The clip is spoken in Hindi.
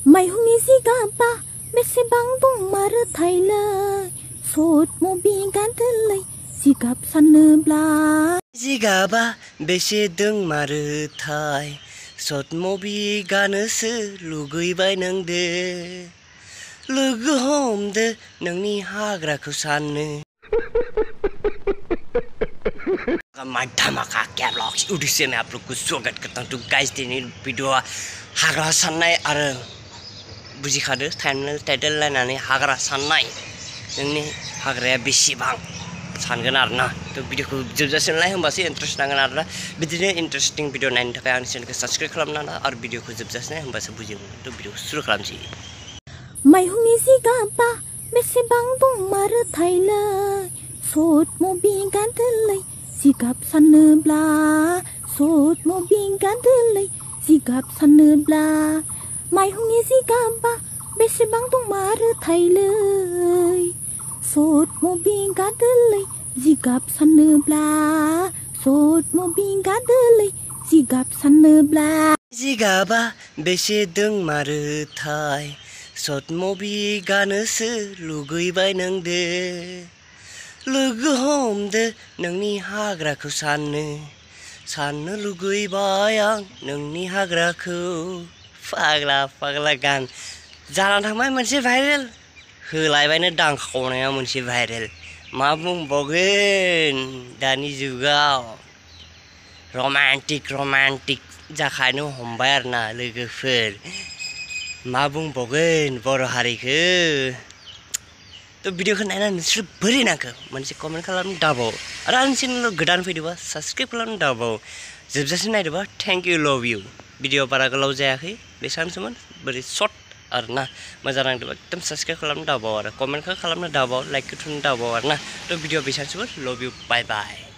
माइहुंनि जिगाबा बेसेबां दंमारो थायलै सट मबि गादोलै जिगाब सानोब्ला जिगाबा बेसे दंमारो थाय सट मबि गानोसो लुगैबाय नोंदो लोगो हमदो नोंनि हाग्राखौ साननो धमाका क्या ब्लॉग्स यूट्यूब से मैं आप लोग को स्वागत करता हूँ। तो गाइस दिनै भिडियोआ हाग्रा साननाय आरो बुजिखादो टाइटल लायनानै हाग्रा साननाय नोंनि हाग्राया बेसेबां सानगोन आरोना। तो भिडियोखौ जोबजासिम नाय होमबासो इन्ट्रेस्ट नांगोन आरोना। बिदिनो इन्ट्रेस्टिं भिडियो नायनो थाखाय आंनि चेनेलखौ साबस्क्राइब खालामना आरो भिडियोखौ जोबजासिम नाय होमबासो बुजिगोन। तो भिडियोखौ सुरु खालामसै। माइहुंनि जिगाबा बेसेबां दंमारो थायलै सट मबि गादोलै जिगाब सानोब्ला सट मबि गादोलै जिगाब सानोब्ला माइहुंनि जिगाबा बेसेबां दंमारो थायलै सट मबि गादोलै जिगाब सानोब्ला सट मबि गादोलै जिगाब सानोब्ला जिगाबा बेसे दंमारो थाय सट मबि गानोसो लुगैबाय नोंदो लोगो हमदो नोंनि हाग्राखौ साननो लुगैबाय आं नोंनि हाग्राखौ फाग्ला फाग्ला गान जाना थांबाय मोनसे भाइरेल होलायबायनो दांखावनाया मोनसे भाइरेल मा बुंबावगोन दानि जुगाव रमान्टिक जाखानो हमबाय आरोना लोगोफोर मा बुंबावगोन बर' हारिखौ। तो भिडियोखौ नायनानै नोंसोर बोरै नांखो मोनसे कमेन्ट खालामनो दाबाव आरो आंनि चेनेलाव गोदान फैदोंबा साबस्क्राइब खालामनो दाबाव जोबजासिम नायदोंबा थेंक इउ लव इउ। भिडियो बारा गोलाव जायाखै बेसांसोमोन बोरै सर्ट आरोना मोजां नांदोंबा एकदम साबस्क्राइब खालामनो दाबाव आरो कमेन्टखौ खालामनो दाबाव लाइकखौ थुनो दाबाव आरोना। तो भिडियो बेसांसोमोन लव इउ बाय बाय।